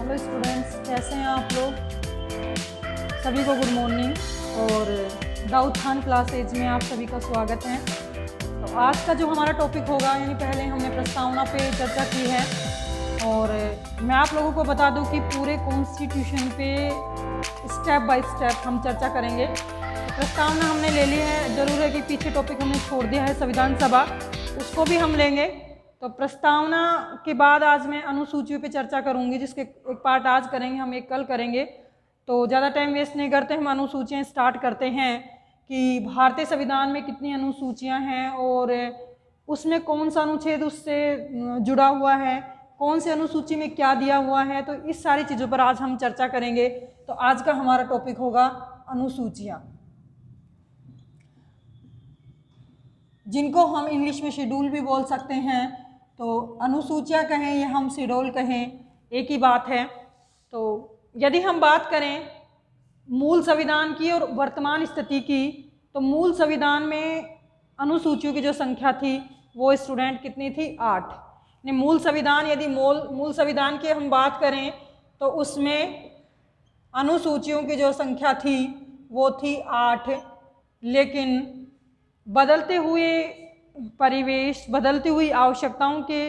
Hello students, कैसे हैं आप लोग। सभी को गुड मॉर्निंग और दाऊद खान क्लासेज में आप सभी का स्वागत है। तो आज का जो हमारा टॉपिक होगा, यानी पहले हमने प्रस्तावना पे चर्चा की है और मैं आप लोगों को बता दूं कि पूरे कॉन्स्टिट्यूशन पे स्टेप बाय स्टेप हम चर्चा करेंगे। तो प्रस्तावना हमने ले ली है, ज़रूर है कि पीछे टॉपिक हमने छोड़ दिया है संविधान सभा, उसको भी हम लेंगे। तो प्रस्तावना के बाद आज मैं अनुसूचियों पे चर्चा करूंगी, जिसके एक पार्ट आज करेंगे, हम एक कल करेंगे। तो ज़्यादा टाइम वेस्ट नहीं करते, हम अनुसूचियाँ स्टार्ट करते हैं कि भारतीय संविधान में कितनी अनुसूचियाँ हैं और उसमें कौन सा अनुच्छेद उससे जुड़ा हुआ है, कौन सी अनुसूची में क्या दिया हुआ है। तो इस सारी चीज़ों पर आज हम चर्चा करेंगे। तो आज का हमारा टॉपिक होगा अनुसूचियाँ, जिनको हम इंग्लिश में शेड्यूल भी बोल सकते हैं। तो अनुसूचियाँ कहें या हम शेड्यूल कहें, एक ही बात है। तो यदि हम बात करें मूल संविधान की और वर्तमान स्थिति की, तो मूल संविधान में अनुसूचियों की जो संख्या थी वो स्टूडेंट कितनी थी? 8। मूल संविधान, यदि मूल संविधान की हम बात करें तो उसमें अनुसूचियों की जो संख्या थी वो थी 8। लेकिन बदलते हुए परिवेश, बदलती हुई आवश्यकताओं के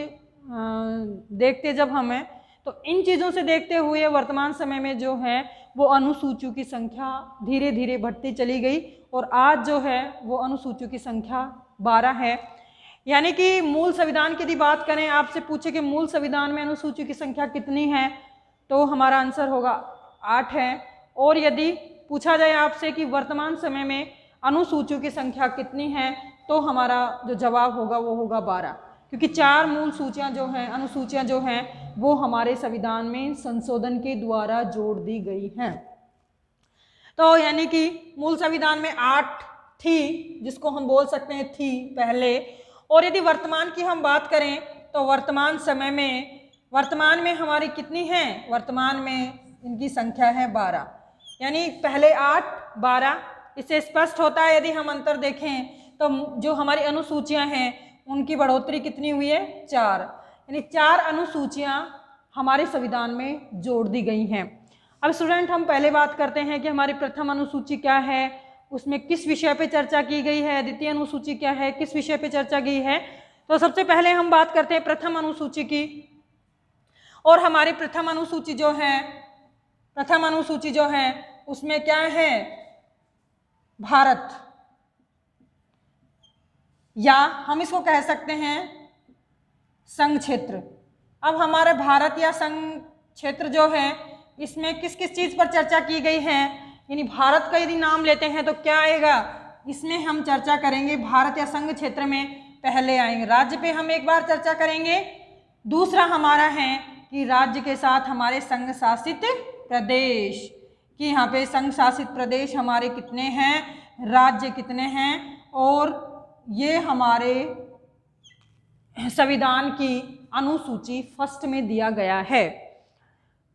देखते जब हमें, तो इन चीज़ों से देखते हुए वर्तमान समय में जो है वो अनुसूचियों की संख्या धीरे धीरे बढ़ती चली गई और आज जो है वो अनुसूचियों की संख्या 12 है। यानी कि मूल संविधान की यदि बात करें, आपसे पूछे कि मूल संविधान में अनुसूचियों की संख्या कितनी है, तो हमारा आंसर होगा 8 है। और यदि पूछा जाए आपसे कि वर्तमान समय में अनुसूचियों की संख्या कितनी है, तो हमारा जो जवाब होगा वो होगा 12, क्योंकि 4 मूल सूचियाँ जो हैं, अनुसूचियाँ जो हैं, वो हमारे संविधान में संशोधन के द्वारा जोड़ दी गई हैं। तो यानी कि मूल संविधान में 8 थी, जिसको हम बोल सकते हैं थी पहले। और यदि वर्तमान की हम बात करें तो वर्तमान समय में, वर्तमान में हमारी कितनी है? वर्तमान में इनकी संख्या है 12, यानी पहले 8, 12। इससे स्पष्ट होता है यदि हम अंतर देखें तो जो हमारी अनुसूचियां हैं उनकी बढ़ोतरी कितनी हुई है? 4, यानी 4 अनुसूचियां हमारे संविधान में जोड़ दी गई हैं। अब स्टूडेंट, हम पहले बात करते हैं कि हमारी प्रथम अनुसूची क्या है, उसमें किस विषय पे चर्चा की गई है, द्वितीय अनुसूची क्या है, किस विषय पे चर्चा की है। तो सबसे पहले हम बात करते हैं प्रथम अनुसूची की। और हमारी प्रथम अनुसूची जो है उसमें क्या है? भारत, या हम इसको कह सकते हैं संघ क्षेत्र। अब हमारे भारत या संघ क्षेत्र जो है, इसमें किस किस चीज़ पर चर्चा की गई है, यानी भारत का यदि नाम लेते हैं तो क्या आएगा? इसमें हम चर्चा करेंगे भारत या संघ क्षेत्र में पहले आएंगे राज्य पे हम एक बार चर्चा करेंगे। दूसरा हमारा है कि राज्य के साथ हमारे संघ शासित प्रदेश, कि यहाँ पे संघ शासित प्रदेश हमारे कितने हैं, राज्य कितने हैं, और ये हमारे संविधान की अनुसूची फर्स्ट में दिया गया है।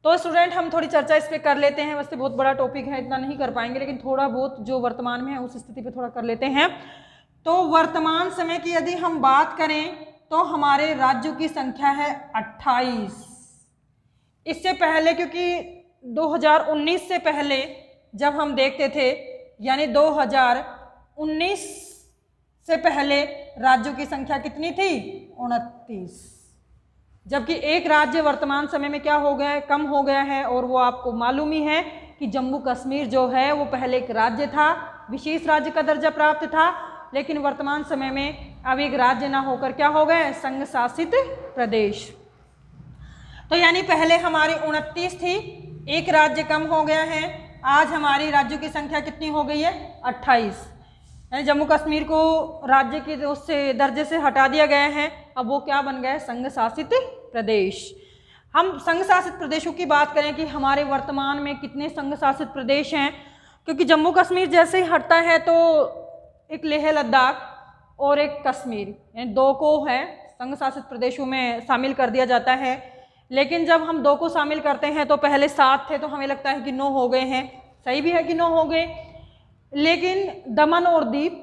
तो स्टूडेंट, हम थोड़ी चर्चा इस पे कर लेते हैं। वैसे बहुत बड़ा टॉपिक है, इतना नहीं कर पाएंगे, लेकिन थोड़ा बहुत जो वर्तमान में है उस स्थिति पे थोड़ा कर लेते हैं। तो वर्तमान समय की यदि हम बात करें तो हमारे राज्यों की संख्या है 28। इससे पहले, क्योंकि 2019 से पहले जब हम देखते थे, यानी 2019 से पहले राज्यों की संख्या कितनी थी? 29। जबकि एक राज्य वर्तमान समय में क्या हो गया है? कम हो गया है। और वो आपको मालूम ही है कि जम्मू कश्मीर जो है वो पहले एक राज्य था, विशेष राज्य का दर्जा प्राप्त था, लेकिन वर्तमान समय में अब एक राज्य ना होकर क्या हो गए? संघ शासित प्रदेश। तो यानी पहले हमारी 29 थी, एक राज्य कम हो गया है। आज हमारी राज्यों की संख्या कितनी हो गई है? 28। यानी जम्मू कश्मीर को राज्य के उससे दर्जे से हटा दिया गया है, अब वो क्या बन गया? संघ शासित प्रदेश। हम संघ शासित प्रदेशों की बात करें कि हमारे वर्तमान में कितने संघ शासित प्रदेश हैं, क्योंकि जम्मू कश्मीर जैसे ही हटता है तो एक लेह लद्दाख और एक कश्मीर, यानी 2 को है संघ शासित प्रदेशों में शामिल कर दिया जाता है। लेकिन जब हम 2 को शामिल करते हैं तो पहले 7 थे, तो हमें लगता है कि 9 हो गए हैं। सही भी है कि 9 हो गए, लेकिन दमन और दीप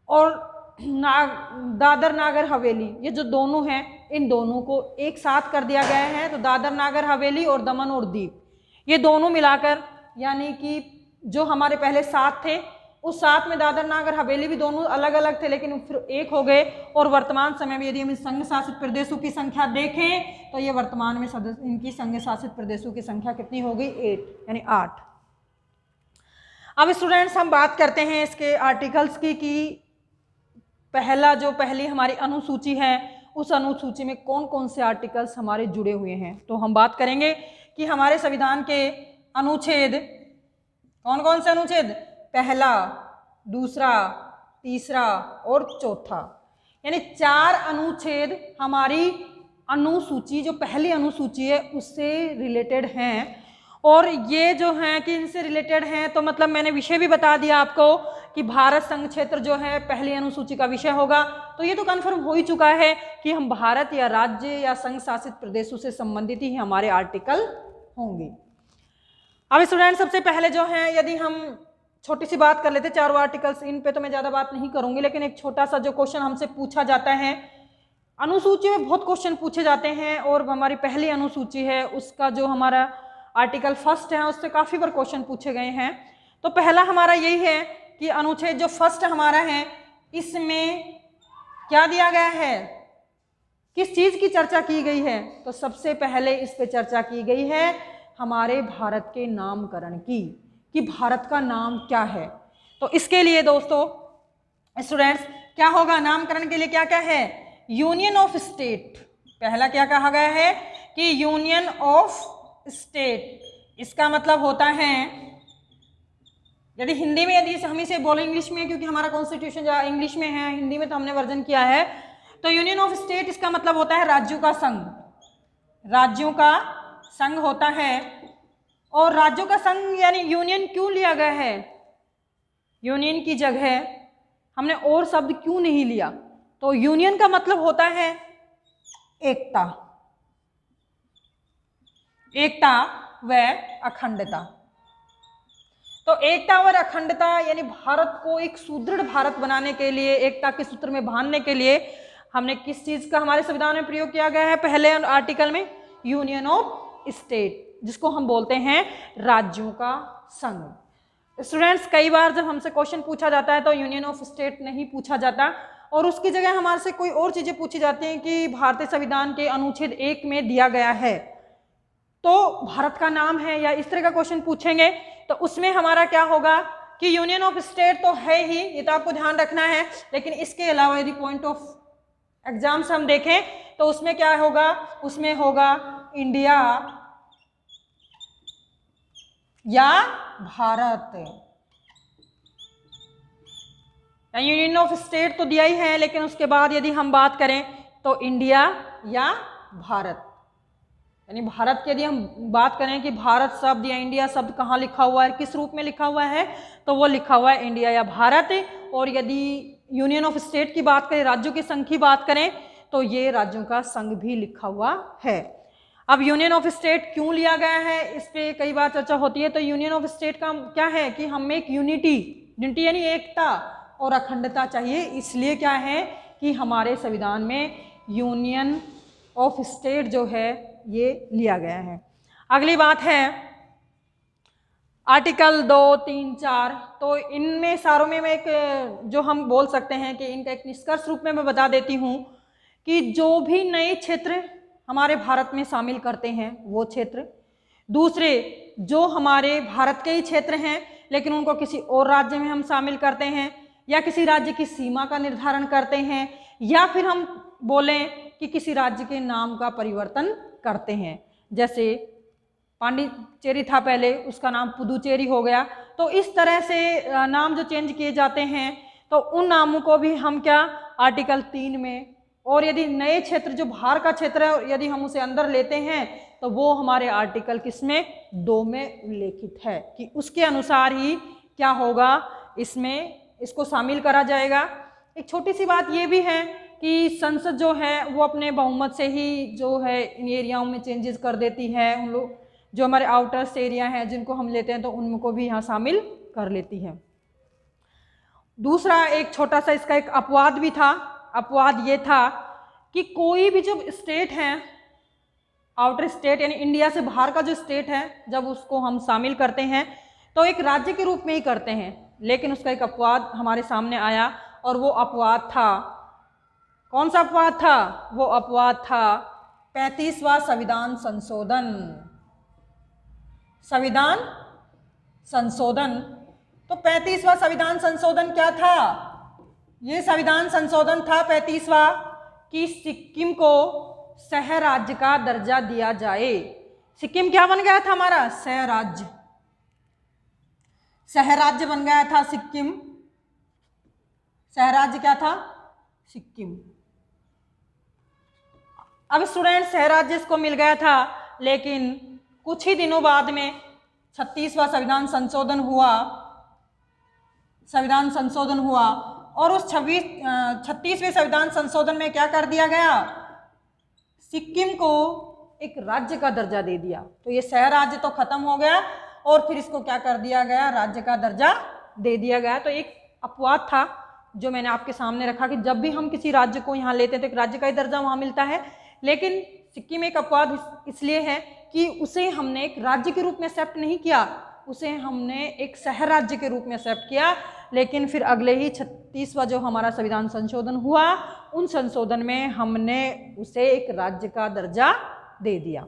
और दादर नागर हवेली, ये जो दोनों हैं इन दोनों को एक साथ कर दिया गया है। तो दादर नागर हवेली और दमन और दीव, ये दोनों मिलाकर, यानी कि जो हमारे पहले 7 थे, उस 7 में दादर नागर हवेली भी दोनों अलग अलग थे, लेकिन फिर एक हो गए। और वर्तमान समय में यदि हम संघ शासित प्रदेशों की संख्या देखें तो ये वर्तमान में इनकी संघ शासित प्रदेशों की संख्या कितनी हो गई? 8, यानी 8। अब स्टूडेंट्स हम बात करते हैं इसके आर्टिकल्स की, कि पहली हमारी अनुसूची है, उस अनुसूची में कौन कौन से आर्टिकल्स हमारे जुड़े हुए हैं। तो हम बात करेंगे कि हमारे संविधान के अनुच्छेद, कौन कौन से अनुच्छेद? पहला, दूसरा, तीसरा और चौथा, यानी 4 अनुच्छेद हमारी अनुसूची, जो पहली अनुसूची है, उससे रिलेटेड हैं। और ये जो हैं कि इनसे रिलेटेड हैं, तो मतलब मैंने विषय भी बता दिया आपको कि भारत संघ क्षेत्र जो है पहली अनुसूची का विषय होगा। तो ये तो कन्फर्म हो ही चुका है कि हम भारत या राज्य या संघ शासित प्रदेशों से संबंधित ही हमारे आर्टिकल होंगे। अब स्टूडेंट सबसे पहले जो है, यदि हम छोटी सी बात कर लेते, 4 आर्टिकल्स, इन पे तो मैं ज़्यादा बात नहीं करूँगी, लेकिन एक छोटा सा जो क्वेश्चन हमसे पूछा जाता है, अनुसूची में बहुत क्वेश्चन पूछे जाते हैं, और हमारी पहली अनुसूची है उसका जो हमारा आर्टिकल 1 है, उससे काफ़ी बार क्वेश्चन पूछे गए हैं। तो पहला हमारा यही है कि अनुच्छेद जो 1 हमारा है, इसमें क्या दिया गया है, किस चीज़ की चर्चा की गई है? तो सबसे पहले इस पे चर्चा की गई है हमारे भारत के नामकरण की, कि भारत का नाम क्या है। तो इसके लिए दोस्तों स्टूडेंट्स क्या होगा, नामकरण के लिए क्या क्या है? Union of state. पहला क्या कहा गया है कि यूनियन ऑफ स्टेट। इसका मतलब होता है, यदि हिंदी में, यदि हम इसे बोले इंग्लिश में, क्योंकि हमारा कॉन्स्टिट्यूशन जो इंग्लिश में है, हिंदी में तो हमने वर्जन किया है, तो यूनियन ऑफ स्टेट इसका मतलब होता है राज्यों का संघ। राज्यों का संघ होता है। और राज्यों का संघ यानी यूनियन क्यों लिया गया है? यूनियन की जगह हमने और शब्द क्यों नहीं लिया? तो यूनियन का मतलब होता है एकता, एकता व अखंडता। तो एकता और अखंडता यानी भारत को एक सुदृढ़ भारत बनाने के लिए, एकता के सूत्र में बांधने के लिए हमने किस चीज का हमारे संविधान में प्रयोग किया गया है? पहले आर्टिकल में यूनियन ऑफ स्टेट, जिसको हम बोलते हैं राज्यों का संघ। स्टूडेंट्स कई बार जब हमसे क्वेश्चन पूछा जाता है तो यूनियन ऑफ स्टेट नहीं पूछा जाता, और उसकी जगह हमारे से कोई और चीजें पूछी जाती हैं कि भारतीय संविधान के अनुच्छेद 1 में दिया गया है तो भारत का नाम है, या इस तरह का क्वेश्चन पूछेंगे। तो उसमें हमारा क्या होगा कि यूनियन ऑफ स्टेट तो है ही, ये तो आपको ध्यान रखना है, लेकिन इसके अलावा यदि पॉइंट ऑफ एग्जाम से हम देखें तो उसमें क्या होगा? उसमें होगा इंडिया या भारत। यूनियन ऑफ स्टेट तो दिया ही है, लेकिन उसके बाद यदि हम बात करें तो इंडिया या भारत, यानी भारत की यदि हम बात करें कि भारत शब्द या इंडिया शब्द कहाँ लिखा हुआ है, किस रूप में लिखा हुआ है, तो वो लिखा हुआ है इंडिया या भारत। और यदि यूनियन ऑफ स्टेट की बात करें, राज्यों की संघ की बात करें, तो ये राज्यों का संघ भी लिखा हुआ है। अब यूनियन ऑफ स्टेट क्यों लिया गया है, इस पर कई बार चर्चा होती है। तो यूनियन ऑफ स्टेट का क्या है कि हमें एक यूनिटी यानी एकता और अखंडता चाहिए, इसलिए क्या है कि हमारे संविधान में यूनियन ऑफ स्टेट जो है ये लिया गया है। अगली बात है आर्टिकल 2, 3, 4। तो इनमें सारों में मैं एक जो हम बोल सकते हैं कि इनका एक निष्कर्ष रूप में मैं बता देती हूँ कि जो भी नए क्षेत्र हमारे भारत में शामिल करते हैं वो क्षेत्र, दूसरे जो हमारे भारत के ही क्षेत्र हैं लेकिन उनको किसी और राज्य में हम शामिल करते हैं, या किसी राज्य की सीमा का निर्धारण करते हैं, या फिर हम बोलें कि किसी राज्य के नाम का परिवर्तन करते हैं। जैसे पांडिचेरी था पहले, उसका नाम पुदुचेरी हो गया। तो इस तरह से नाम जो चेंज किए जाते हैं तो उन नामों को भी हम क्या आर्टिकल 3 में, और यदि नए क्षेत्र जो बाहर का क्षेत्र है यदि हम उसे अंदर लेते हैं तो वो हमारे आर्टिकल किसमें 2 में उल्लेखित है कि उसके अनुसार ही क्या होगा, इसमें इसको शामिल करा जाएगा। एक छोटी सी बात ये भी है कि संसद जो है वो अपने बहुमत से ही जो है इन एरियाओं में चेंजेस कर देती है। उन लोग जो हमारे आउटर्स एरिया हैं जिनको हम लेते हैं तो उनको भी यहाँ शामिल कर लेती है। दूसरा एक छोटा सा इसका एक अपवाद भी था। अपवाद ये था कि कोई भी जो स्टेट है, आउटर स्टेट यानी इंडिया से बाहर का जो स्टेट है, जब उसको हम शामिल करते हैं तो एक राज्य के रूप में ही करते हैं। लेकिन उसका एक अपवाद हमारे सामने आया और वो अपवाद था, कौन सा अपवाद था? वो अपवाद था 35वां संविधान संशोधन। संविधान संशोधन। तो 35वां संविधान संशोधन क्या था? ये संविधान संशोधन था 35वां कि सिक्किम को सह राज्य का दर्जा दिया जाए। सिक्किम क्या बन गया था हमारा? सह राज्य, सह राज्य बन गया था सिक्किम। सह राज्य क्या था? सिक्किम। अब स्टूडेंट सह राज्य इसको मिल गया था, लेकिन कुछ ही दिनों बाद में 36वां संविधान संशोधन हुआ, संविधान संशोधन हुआ और उस 36वें संविधान संशोधन में क्या कर दिया गया? सिक्किम को एक राज्य का दर्जा दे दिया। तो ये सह राज्य तो खत्म हो गया और फिर इसको क्या कर दिया गया? राज्य का दर्जा दे दिया गया। तो एक अपवाद था जो मैंने आपके सामने रखा कि जब भी हम किसी राज्य को यहाँ लेते हैं तो एक राज्य का ही दर्जा वहाँ मिलता है, लेकिन सिक्किम एक अपवाद इसलिए है कि उसे हमने एक राज्य के रूप में एक्सेप्ट नहीं किया, उसे हमने एक सह राज्य के रूप में एक्सेप्ट किया। लेकिन फिर अगले ही 36वां जो हमारा संविधान संशोधन हुआ, उन संशोधन में हमने उसे एक राज्य का दर्जा दे दिया।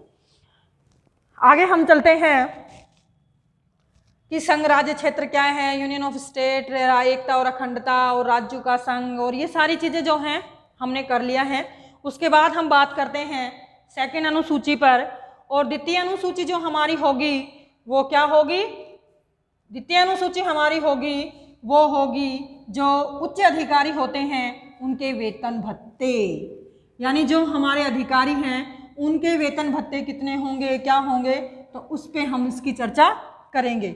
आगे हम चलते हैं कि संघ राज्य क्षेत्र क्या है, यूनियन ऑफ स्टेट, एकता और अखंडता और राज्यों का संघ, और ये सारी चीज़ें जो हैं हमने कर लिया है। उसके बाद हम बात करते हैं सेकंड अनुसूची पर, और द्वितीय अनुसूची जो हमारी होगी वो क्या होगी? द्वितीय अनुसूची हमारी होगी वो होगी जो उच्च अधिकारी होते हैं उनके वेतन भत्ते, यानी जो हमारे अधिकारी हैं उनके वेतन भत्ते कितने होंगे, क्या होंगे, तो उस पर हम इसकी चर्चा करेंगे।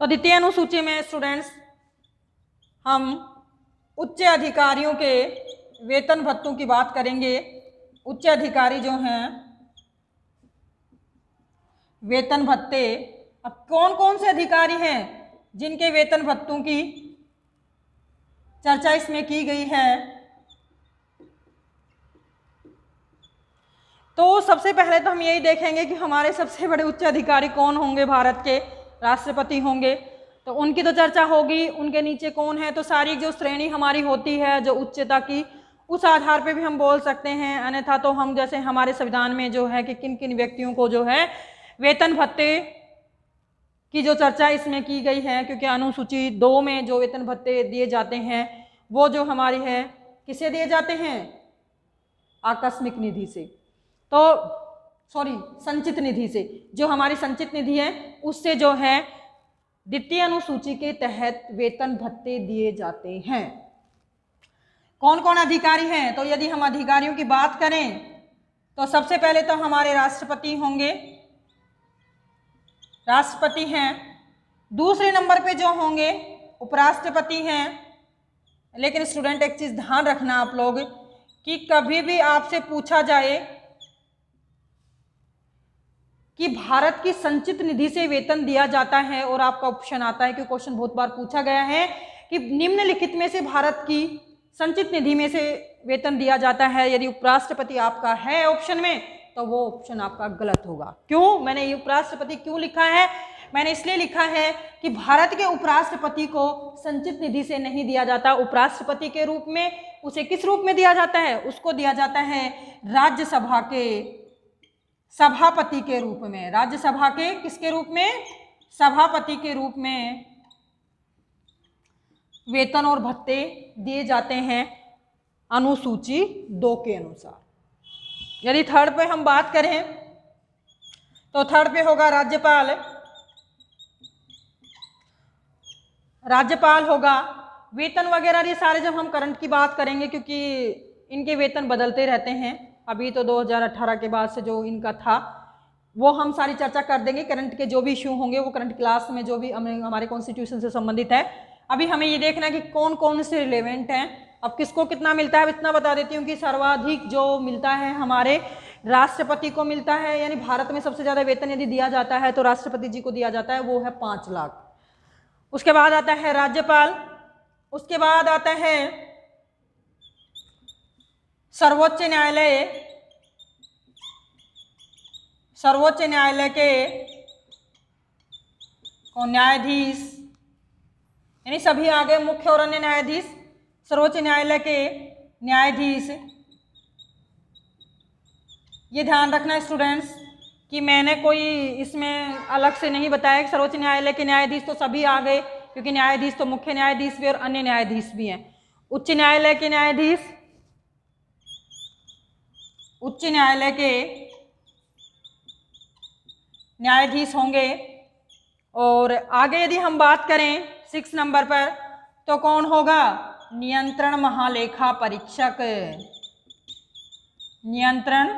तो द्वितीय अनुसूची में स्टूडेंट्स हम उच्च अधिकारियों के वेतन भत्तों की बात करेंगे। उच्च अधिकारी जो हैं वेतन भत्ते, अब कौन कौन से अधिकारी हैं जिनके वेतन भत्तों की चर्चा इसमें की गई है? तो सबसे पहले तो हम यही देखेंगे कि हमारे सबसे बड़े उच्च अधिकारी कौन होंगे? भारत के राष्ट्रपति होंगे, तो उनकी तो चर्चा होगी। उनके नीचे कौन है? तो सारी जो श्रेणी हमारी होती है जो उच्चता की, उस आधार पे भी हम बोल सकते हैं। अन्यथा तो हम जैसे हमारे संविधान में जो है कि किन किन व्यक्तियों को जो है वेतन भत्ते की जो चर्चा इसमें की गई है, क्योंकि अनुसूची 2 में जो वेतन भत्ते दिए जाते हैं वो जो हमारी है किसे दिए जाते हैं? आकस्मिक निधि से, तो सॉरी संचित निधि से, जो हमारी संचित निधि है उससे जो है द्वितीय अनुसूची के तहत वेतन भत्ते दिए जाते हैं। कौन कौन अधिकारी हैं? तो यदि हम अधिकारियों की बात करें तो सबसे पहले तो हमारे राष्ट्रपति होंगे, राष्ट्रपति हैं। दूसरे नंबर पे जो होंगे उपराष्ट्रपति हैं। लेकिन स्टूडेंट एक चीज़ ध्यान रखना आप लोग कि कभी भी आपसे पूछा जाए कि भारत की संचित निधि से वेतन दिया जाता है और आपका ऑप्शन आता है, कि क्वेश्चन बहुत बार पूछा गया है कि निम्नलिखित में से भारत की संचित निधि में से वेतन दिया जाता है, यदि उपराष्ट्रपति आपका है ऑप्शन में तो वो ऑप्शन आपका गलत होगा। क्यों मैंने ये उपराष्ट्रपति क्यों लिखा है? मैंने इसलिए लिखा है कि भारत के उपराष्ट्रपति को संचित निधि से नहीं दिया जाता। उपराष्ट्रपति के रूप में उसे किस रूप में दिया जाता है? उसको दिया जाता है राज्यसभा के सभापति के रूप में। राज्यसभा के किसके रूप में? सभापति के रूप में वेतन और भत्ते दिए जाते हैं अनुसूची 2 के अनुसार। यदि थर्ड पे हम बात करें तो थर्ड पे होगा राज्यपाल। राज्यपाल होगा। वेतन वगैरह ये सारे जब हम करंट की बात करेंगे, क्योंकि इनके वेतन बदलते रहते हैं, अभी तो 2018 के बाद से जो इनका था वो हम सारी चर्चा कर देंगे। करंट के जो भी इश्यू होंगे वो करंट क्लास में जो भी हमारे कॉन्स्टिट्यूशन से संबंधित है। अभी हमें ये देखना है कि कौन कौन से रिलेवेंट हैं। अब किसको कितना मिलता है इतना बता देती हूँ कि सर्वाधिक जो मिलता है हमारे राष्ट्रपति को मिलता है, यानी भारत में सबसे ज़्यादा वेतन यदि दिया जाता है तो राष्ट्रपति जी को दिया जाता है, वो है 5 लाख। उसके बाद आता है राज्यपाल, उसके बाद आता है सर्वोच्च न्यायालय के न्यायाधीश, यानी सभी आगे मुख्य और अन्य न्यायाधीश, सर्वोच्च न्यायालय के न्यायाधीश। ये ध्यान रखना स्टूडेंट्स कि मैंने कोई इसमें अलग से नहीं बताया कि सर्वोच्च न्यायालय के न्यायाधीश तो सभी आ गए, क्योंकि न्यायाधीश तो मुख्य न्यायाधीश भी और अन्य न्यायाधीश भी हैं। उच्च न्यायालय के न्यायाधीश, उच्च न्यायालय के न्यायाधीश होंगे। और आगे यदि हम बात करें 6 नंबर पर, तो कौन होगा? नियंत्रण महालेखा परीक्षक। नियंत्रण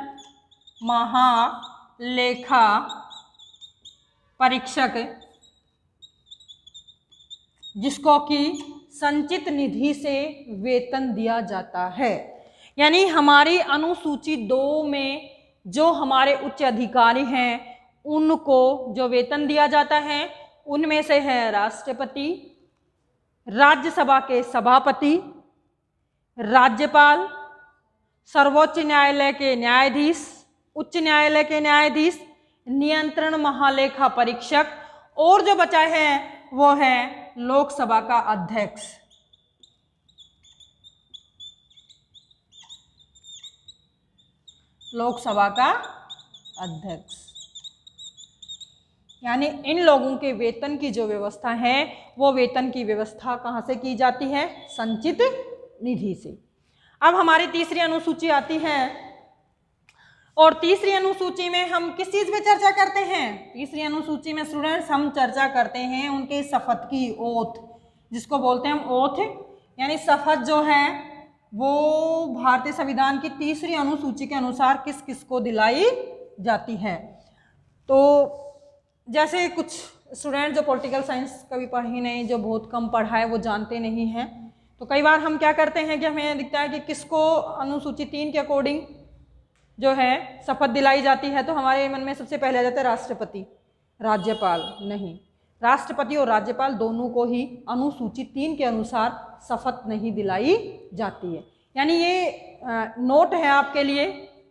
महालेखा परीक्षक, जिसको कि संचित निधि से वेतन दिया जाता है। यानी हमारी अनुसूची 2 में जो हमारे उच्च अधिकारी हैं उनको जो वेतन दिया जाता है उनमें से है राष्ट्रपति, राज्यसभा के सभापति, राज्यपाल, सर्वोच्च न्यायालय के न्यायाधीश, उच्च न्यायालय के न्यायाधीश, नियंत्रण महालेखा परीक्षक, और जो बचा है वो है लोकसभा का अध्यक्ष। लोकसभा का अध्यक्ष। यानी इन लोगों के वेतन की जो व्यवस्था है वो वेतन की व्यवस्था कहाँ से की जाती है? संचित निधि से। अब हमारी तीसरी अनुसूची आती है, और तीसरी अनुसूची में हम किस चीज़ पे चर्चा करते हैं? तीसरी अनुसूची में स्टूडेंट्स हम चर्चा करते हैं उनके शपथ की, ओथ, जिसको बोलते हैं हम ओथ। यानी शपथ जो है वो भारतीय संविधान की तीसरी अनुसूची के अनुसार किस किस को दिलाई जाती है। तो जैसे कुछ स्टूडेंट जो पॉलिटिकल साइंस कभी पढ़ी नहीं, जो बहुत कम पढ़ा है, वो जानते नहीं हैं, तो कई बार हम क्या करते हैं कि हमें दिखता है कि किसको अनुसूची 3 के अकॉर्डिंग जो है शपथ दिलाई जाती है, तो हमारे मन में सबसे पहले आ जाता है राष्ट्रपति, राज्यपाल नहीं। राष्ट्रपति और राज्यपाल दोनों को ही अनुसूची 3 के अनुसार शपथ नहीं दिलाई जाती है। यानी ये नोट है आपके लिए,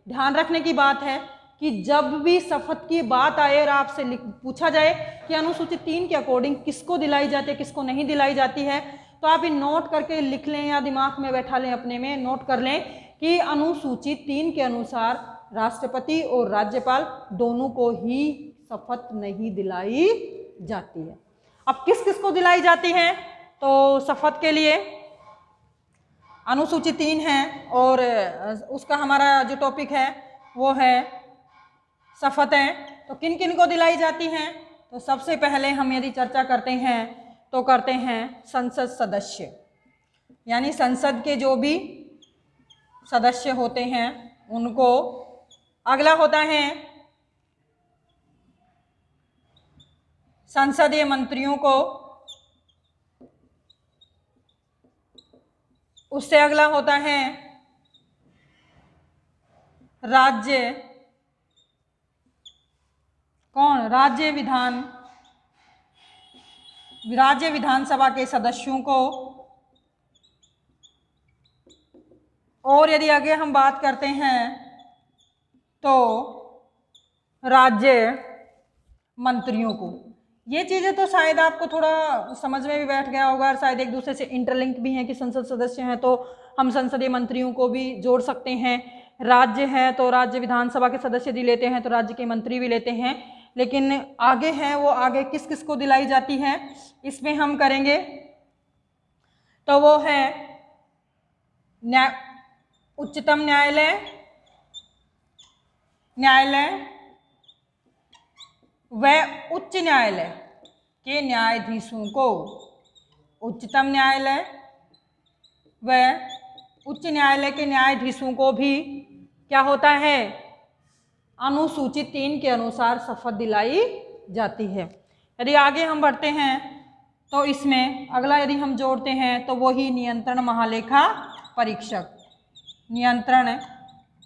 ध्यान रखने की बात है कि जब भी शपथ की बात आए और आपसे पूछा जाए कि अनुसूची 3 के अकॉर्डिंग किसको दिलाई जाती है, किसको नहीं दिलाई जाती है, तो आप ये नोट करके लिख लें या दिमाग में बैठा लें, अपने में नोट कर लें कि अनुसूची 3 के अनुसार राष्ट्रपति और राज्यपाल दोनों को ही शपथ नहीं दिलाई जाती है। अब किस किस को दिलाई जाती है? तो शपथ के लिए अनुसूची 3 है और उसका हमारा जो टॉपिक है वो है शपथ है। तो किन किन को दिलाई जाती हैं? तो सबसे पहले हम यदि चर्चा करते हैं तो करते हैं संसद सदस्य, यानी संसद के जो भी सदस्य होते हैं उनको। अगला होता है संसदीय मंत्रियों को, उससे अगला होता है राज्य, कौन? राज्य विधानसभा के सदस्यों को। और यदि आगे हम बात करते हैं तो राज्य मंत्रियों को। ये चीज़ें तो शायद आपको थोड़ा समझ में भी बैठ गया होगा और शायद एक दूसरे से इंटरलिंक भी हैं कि संसद सदस्य हैं तो हम संसदीय मंत्रियों को भी जोड़ सकते हैं। राज्य है तो राज्य विधानसभा के सदस्य भी लेते हैं तो राज्य के मंत्री भी लेते हैं। लेकिन आगे हैं वो आगे किस किस को दिलाई जाती है इसमें हम करेंगे तो वो है उच्चतम न्यायालय व उच्च न्यायालय के न्यायाधीशों को। उच्चतम न्यायालय व उच्च न्यायालय के न्यायाधीशों को भी क्या होता है? अनुसूची 3 के अनुसार शपथ दिलाई जाती है। यदि आगे हम बढ़ते हैं तो इसमें अगला यदि हम जोड़ते हैं तो वही नियंत्रण महालेखा परीक्षक। नियंत्रण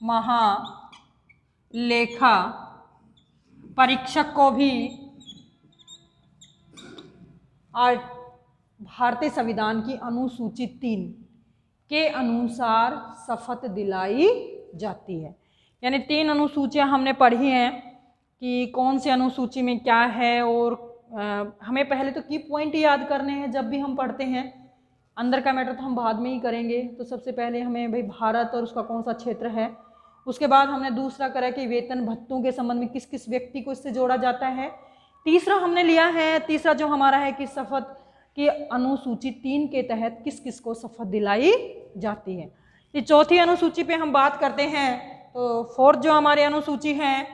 महालेखा परीक्षक को भी भारतीय संविधान की अनुसूची 3 के अनुसार शपथ दिलाई जाती है। यानी 3 अनुसूचियां हमने पढ़ी हैं कि कौन सी अनुसूची में क्या है, और हमें पहले तो की पॉइंट याद करने हैं जब भी हम पढ़ते हैं। अंदर का मैटर तो हम बाद में ही करेंगे। तो सबसे पहले हमें भाई भारत और उसका कौन सा क्षेत्र है, उसके बाद हमने दूसरा करा कि वेतन भत्तों के संबंध में किस किस व्यक्ति को इससे जोड़ा जाता है। तीसरा हमने लिया है, तीसरा जो हमारा है कि शपथ की अनुसूची 3 के तहत किस किस को शपथ दिलाई जाती है। ये चौथी अनुसूची पे हम बात करते हैं। तो फोर्थ जो हमारी अनुसूची है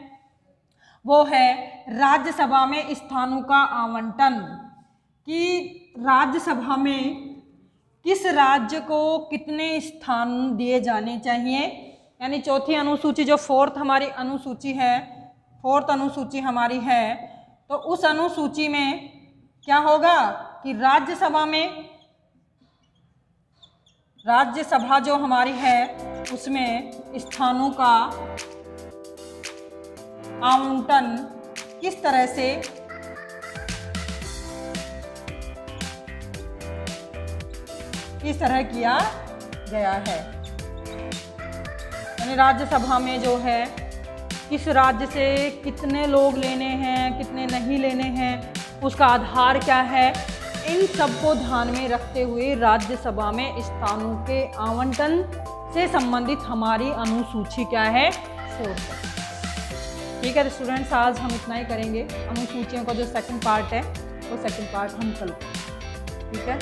वो है राज्यसभा में स्थानों का आवंटन, कि राज्यसभा में किस राज्य को कितने स्थान दिए जाने चाहिए। यानी चौथी अनुसूची जो फोर्थ हमारी अनुसूची है, फोर्थ अनुसूची हमारी है, तो उस अनुसूची में क्या होगा कि राज्यसभा जो हमारी है उसमें स्थानों का आवंटन किस तरह से किया गया है। यानी राज्यसभा में जो है किस राज्य से कितने लोग लेने हैं, कितने नहीं लेने हैं, उसका आधार क्या है, इन सबको ध्यान में रखते हुए राज्यसभा में स्थानों के आवंटन से संबंधित हमारी अनुसूची क्या है, फोर्थ। ठीक है तो स्टूडेंट्स, आज हम इतना ही करेंगे। अनुसूचियों का जो सेकंड पार्ट है वो सेकंड पार्ट हम कल, ठीक है।